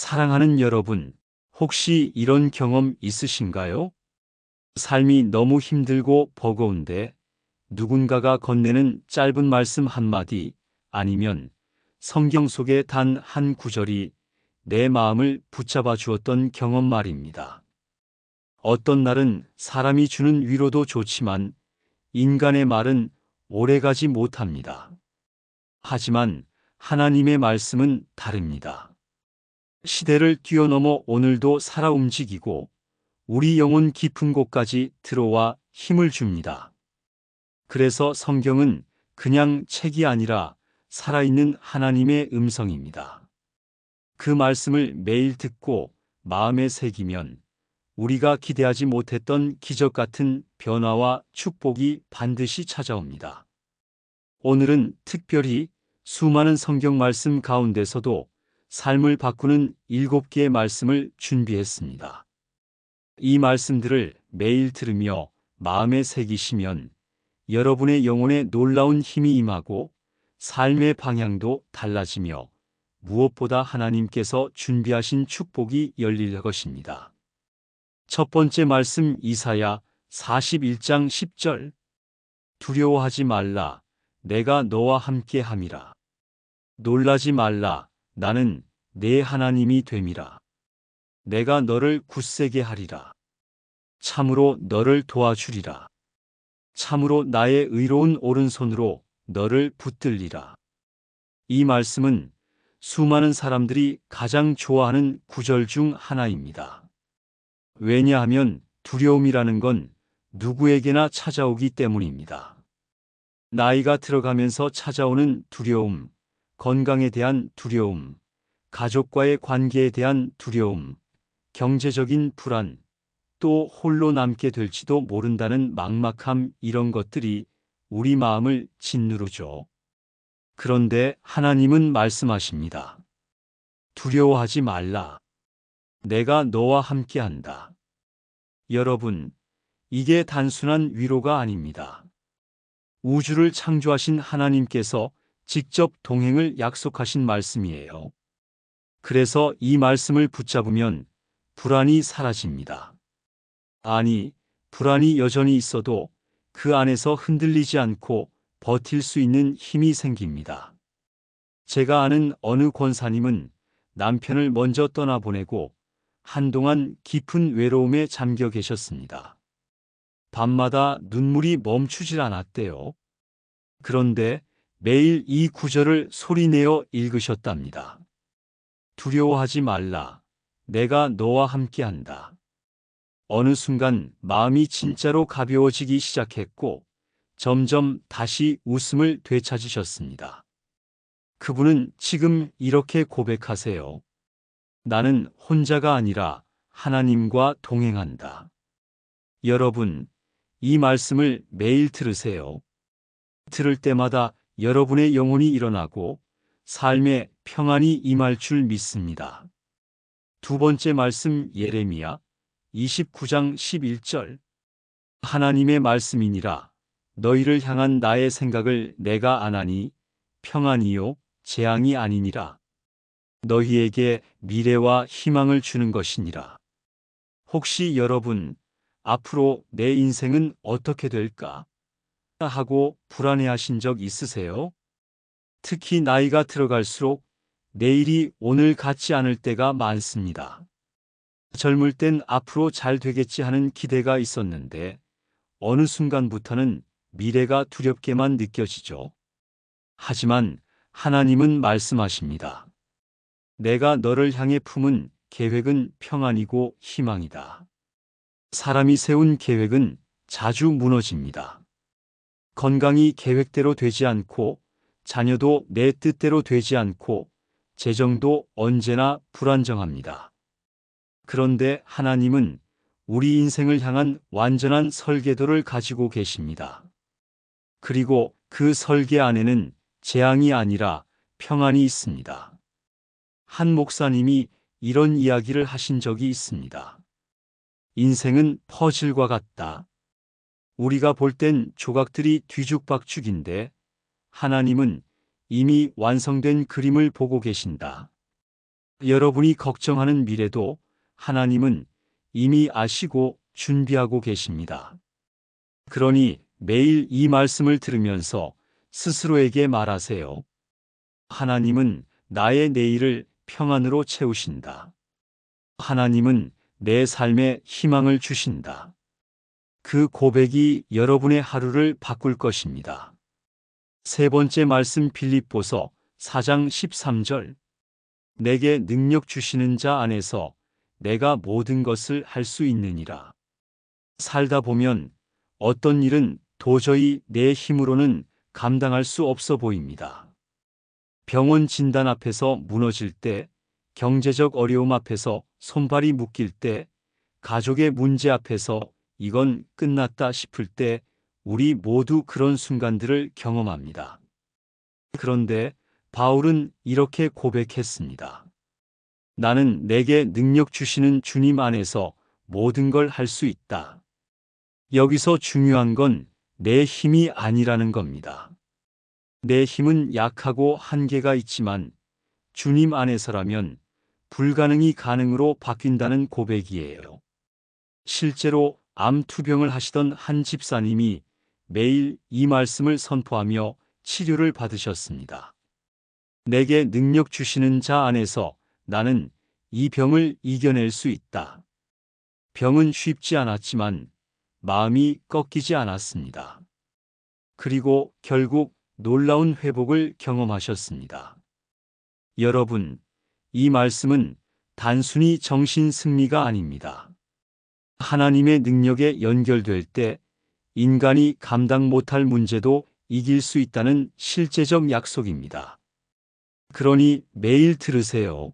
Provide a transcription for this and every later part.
사랑하는 여러분, 혹시 이런 경험 있으신가요? 삶이 너무 힘들고 버거운데 누군가가 건네는 짧은 말씀 한마디 아니면 성경 속의 단 한 구절이 내 마음을 붙잡아 주었던 경험 말입니다. 어떤 날은 사람이 주는 위로도 좋지만 인간의 말은 오래가지 못합니다. 하지만 하나님의 말씀은 다릅니다. 시대를 뛰어넘어 오늘도 살아 움직이고 우리 영혼 깊은 곳까지 들어와 힘을 줍니다. 그래서 성경은 그냥 책이 아니라 살아있는 하나님의 음성입니다. 그 말씀을 매일 듣고 마음에 새기면 우리가 기대하지 못했던 기적 같은 변화와 축복이 반드시 찾아옵니다. 오늘은 특별히 수많은 성경 말씀 가운데서도 삶을 바꾸는 7개의 말씀을 준비했습니다. 이 말씀들을 매일 들으며 마음에 새기시면 여러분의 영혼에 놀라운 힘이 임하고 삶의 방향도 달라지며 무엇보다 하나님께서 준비하신 축복이 열릴 것입니다. 첫 번째 말씀 이사야 41장 10절. 두려워하지 말라. 내가 너와 함께 함이라. 놀라지 말라. 나는 내 하나님이 됨이라. 내가 너를 굳세게 하리라. 참으로 너를 도와주리라. 참으로 나의 의로운 오른손으로 너를 붙들리라. 이 말씀은 수많은 사람들이 가장 좋아하는 구절 중 하나입니다. 왜냐하면 두려움이라는 건 누구에게나 찾아오기 때문입니다. 나이가 들어가면서 찾아오는 두려움, 건강에 대한 두려움, 가족과의 관계에 대한 두려움, 경제적인 불안, 또 홀로 남게 될지도 모른다는 막막함, 이런 것들이 우리 마음을 짓누르죠. 그런데 하나님은 말씀하십니다. 두려워하지 말라. 내가 너와 함께한다. 여러분, 이게 단순한 위로가 아닙니다. 우주를 창조하신 하나님께서 직접 동행을 약속하신 말씀이에요. 그래서 이 말씀을 붙잡으면 불안이 사라집니다. 아니, 불안이 여전히 있어도 그 안에서 흔들리지 않고 버틸 수 있는 힘이 생깁니다. 제가 아는 어느 권사님은 남편을 먼저 떠나보내고 한동안 깊은 외로움에 잠겨 계셨습니다. 밤마다 눈물이 멈추질 않았대요. 그런데 매일 이 구절을 소리내어 읽으셨답니다. 두려워하지 말라. 내가 너와 함께한다. 어느 순간 마음이 진짜로 가벼워지기 시작했고 점점 다시 웃음을 되찾으셨습니다. 그분은 지금 이렇게 고백하세요. 나는 혼자가 아니라 하나님과 동행한다. 여러분, 이 말씀을 매일 들으세요. 들을 때마다 여러분의 영혼이 일어나고 삶의 평안이 임할 줄 믿습니다. 두 번째 말씀 예레미야 29장 11절. 하나님의 말씀이니라. 너희를 향한 나의 생각을 내가 아나니 평안이요 재앙이 아니니라. 너희에게 미래와 희망을 주는 것이니라. 혹시 여러분, 앞으로 내 인생은 어떻게 될까 하고 불안해하신 적 있으세요? 특히 나이가 들어갈수록 내일이 오늘 같지 않을 때가 많습니다. 젊을 땐 앞으로 잘 되겠지 하는 기대가 있었는데 어느 순간부터는 미래가 두렵게만 느껴지죠. 하지만 하나님은 말씀하십니다. 내가 너를 향해 품은 계획은 평안이고 희망이다. 사람이 세운 계획은 자주 무너집니다. 건강이 계획대로 되지 않고 자녀도 내 뜻대로 되지 않고 재정도 언제나 불안정합니다. 그런데 하나님은 우리 인생을 향한 완전한 설계도를 가지고 계십니다. 그리고 그 설계 안에는 재앙이 아니라 평안이 있습니다. 한 목사님이 이런 이야기를 하신 적이 있습니다. 인생은 퍼즐과 같다. 우리가 볼 땐 조각들이 뒤죽박죽인데 하나님은 이미 완성된 그림을 보고 계신다. 여러분이 걱정하는 미래도 하나님은 이미 아시고 준비하고 계십니다. 그러니 매일 이 말씀을 들으면서 스스로에게 말하세요. 하나님은 나의 내일을 평안으로 채우신다. 하나님은 내 삶에 희망을 주신다. 그 고백이 여러분의 하루를 바꿀 것입니다. 세 번째 말씀 빌립보서 4장 13절. 내게 능력 주시는 자 안에서 내가 모든 것을 할 수 있느니라. 살다 보면 어떤 일은 도저히 내 힘으로는 감당할 수 없어 보입니다. 병원 진단 앞에서 무너질 때, 경제적 어려움 앞에서 손발이 묶일 때, 가족의 문제 앞에서 이건 끝났다 싶을 때 우리 모두 그런 순간들을 경험합니다. 그런데 바울은 이렇게 고백했습니다. 나는 내게 능력 주시는 주님 안에서 모든 걸 할 수 있다. 여기서 중요한 건 내 힘이 아니라는 겁니다. 내 힘은 약하고 한계가 있지만 주님 안에서라면 불가능이 가능으로 바뀐다는 고백이에요. 실제로 암 투병을 하시던 한 집사님이 매일 이 말씀을 선포하며 치료를 받으셨습니다. 내게 능력 주시는 자 안에서 나는 이 병을 이겨낼 수 있다. 병은 쉽지 않았지만 마음이 꺾이지 않았습니다. 그리고 결국 놀라운 회복을 경험하셨습니다. 여러분, 이 말씀은 단순히 정신 승리가 아닙니다. 하나님의 능력에 연결될 때 인간이 감당 못할 문제도 이길 수 있다는 실제적 약속입니다. 그러니 매일 들으세요.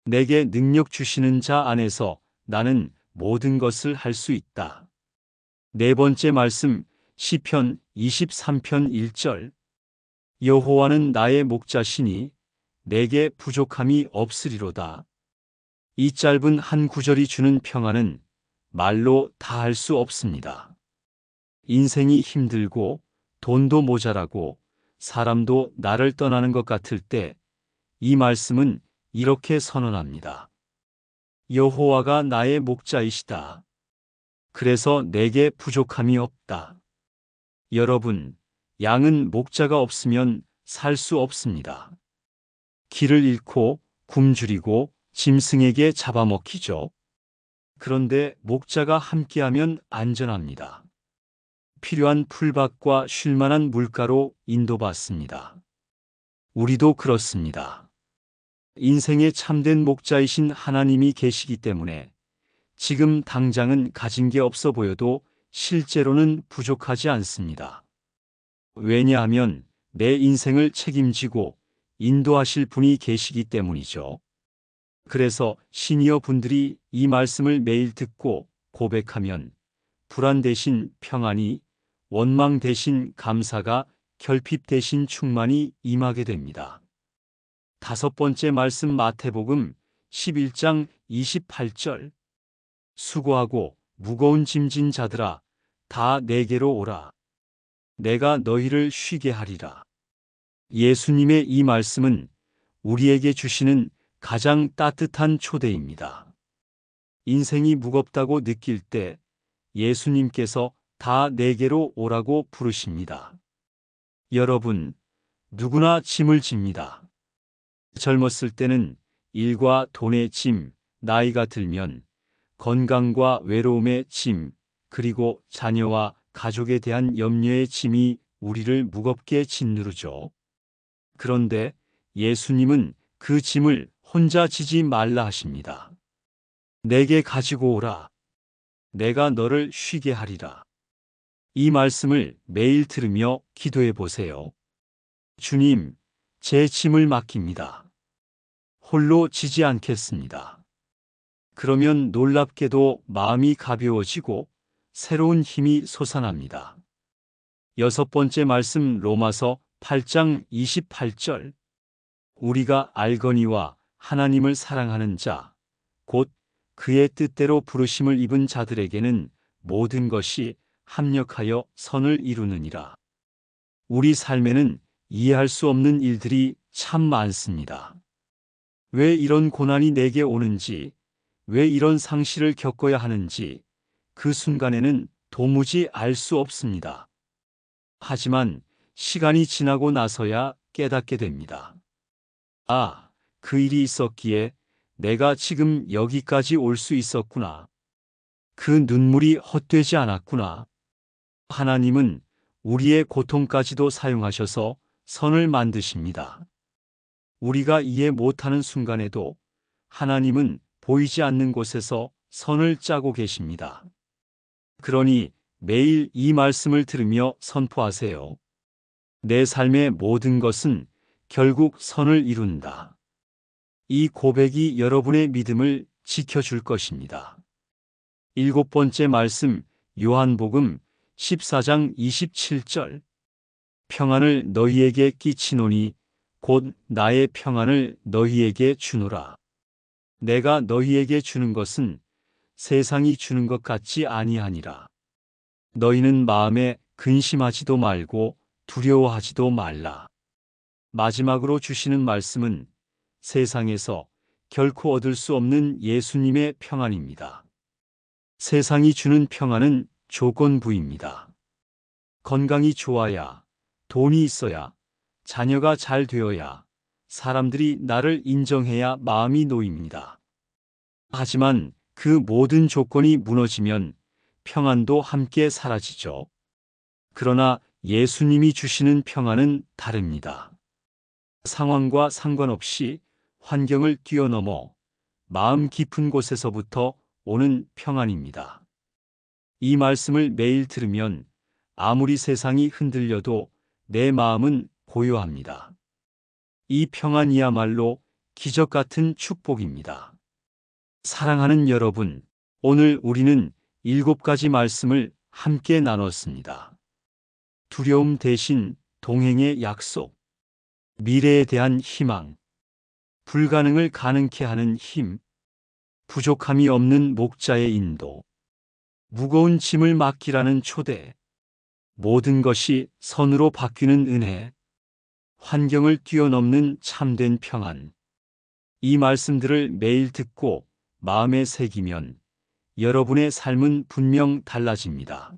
내게 능력 주시는 자 안에서 나는 모든 것을 할 수 있다. 네 번째 말씀 시편 23편 1절. 여호와는 나의 목자시니 내게 부족함이 없으리로다. 이 짧은 한 구절이 주는 평안은 말로 다 할 수 없습니다. 인생이 힘들고 돈도 모자라고 사람도 나를 떠나는 것 같을 때 이 말씀은 이렇게 선언합니다. 여호와가 나의 목자이시다. 그래서 내게 부족함이 없다. 여러분, 양은 목자가 없으면 살 수 없습니다. 길을 잃고 굶주리고 짐승에게 잡아먹히죠. 그런데 목자가 함께하면 안전합니다. 필요한 풀밭과 쉴만한 물가로 인도받습니다. 우리도 그렇습니다. 인생의 참된 목자이신 하나님이 계시기 때문에 지금 당장은 가진 게 없어 보여도 실제로는 부족하지 않습니다. 왜냐하면 내 인생을 책임지고 인도하실 분이 계시기 때문이죠. 그래서 시니어 분들이 이 말씀을 매일 듣고 고백하면 불안 대신 평안이, 원망 대신 감사가, 결핍 대신 충만이 임하게 됩니다. 다섯 번째 말씀 마태복음 11장 28절. 수고하고 무거운 짐진 자들아 다 내게로 오라. 내가 너희를 쉬게 하리라. 예수님의 이 말씀은 우리에게 주시는 가장 따뜻한 초대입니다. 인생이 무겁다고 느낄 때 예수님께서 다 내게로 오라고 부르십니다. 여러분, 누구나 짐을 집니다. 젊었을 때는 일과 돈의 짐, 나이가 들면 건강과 외로움의 짐, 그리고 자녀와 가족에 대한 염려의 짐이 우리를 무겁게 짓누르죠. 그런데 예수님은 그 짐을 혼자 지지 말라 하십니다. 내게 가지고 오라. 내가 너를 쉬게 하리라. 이 말씀을 매일 들으며 기도해 보세요. 주님, 제 짐을 맡깁니다. 홀로 지지 않겠습니다. 그러면 놀랍게도 마음이 가벼워지고 새로운 힘이 솟아납니다. 여섯 번째 말씀 로마서 8장 28절. 우리가 알거니와 하나님을 사랑하는 자, 곧 그의 뜻대로 부르심을 입은 자들에게는 모든 것이 합력하여 선을 이루느니라. 우리 삶에는 이해할 수 없는 일들이 참 많습니다. 왜 이런 고난이 내게 오는지, 왜 이런 상실을 겪어야 하는지 그 순간에는 도무지 알 수 없습니다. 하지만 시간이 지나고 나서야 깨닫게 됩니다. 아, 그 일이 있었기에 내가 지금 여기까지 올 수 있었구나. 그 눈물이 헛되지 않았구나. 하나님은 우리의 고통까지도 사용하셔서 선을 만드십니다. 우리가 이해 못하는 순간에도 하나님은 보이지 않는 곳에서 선을 짜고 계십니다. 그러니 매일 이 말씀을 들으며 선포하세요. 내 삶의 모든 것은 결국 선을 이룬다. 이 고백이 여러분의 믿음을 지켜줄 것입니다. 7번째 말씀, 요한복음 14장 27절. 평안을 너희에게 끼치노니 곧 나의 평안을 너희에게 주노라. 내가 너희에게 주는 것은 세상이 주는 것 같지 아니하니라. 너희는 마음에 근심하지도 말고 두려워하지도 말라. 마지막으로 주시는 말씀은 세상에서 결코 얻을 수 없는 예수님의 평안입니다. 세상이 주는 평안은 조건부입니다. 건강이 좋아야, 돈이 있어야, 자녀가 잘 되어야, 사람들이 나를 인정해야 마음이 놓입니다. 하지만 그 모든 조건이 무너지면 평안도 함께 사라지죠. 그러나 예수님이 주시는 평안은 다릅니다. 상황과 상관없이 환경을 뛰어넘어 마음 깊은 곳에서부터 오는 평안입니다. 이 말씀을 매일 들으면 아무리 세상이 흔들려도 내 마음은 고요합니다. 이 평안이야말로 기적 같은 축복입니다. 사랑하는 여러분, 오늘 우리는 7가지 말씀을 함께 나눴습니다. 두려움 대신 동행의 약속, 미래에 대한 희망, 불가능을 가능케 하는 힘, 부족함이 없는 목자의 인도, 무거운 짐을 맡기라는 초대, 모든 것이 선으로 바뀌는 은혜, 환경을 뛰어넘는 참된 평안. 이 말씀들을 매일 듣고 마음에 새기면 여러분의 삶은 분명 달라집니다.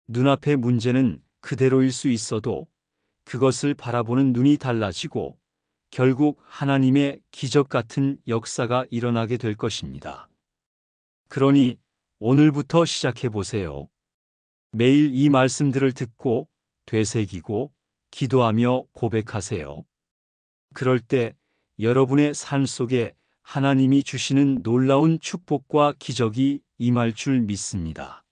눈앞의 문제는 그대로일 수 있어도 그것을 바라보는 눈이 달라지고 결국 하나님의 기적 같은 역사가 일어나게 될 것입니다. 그러니 오늘부터 시작해 보세요. 매일 이 말씀들을 듣고 되새기고 기도하며 고백하세요. 그럴 때 여러분의 삶 속에 하나님이 주시는 놀라운 축복과 기적이 임할 줄 믿습니다.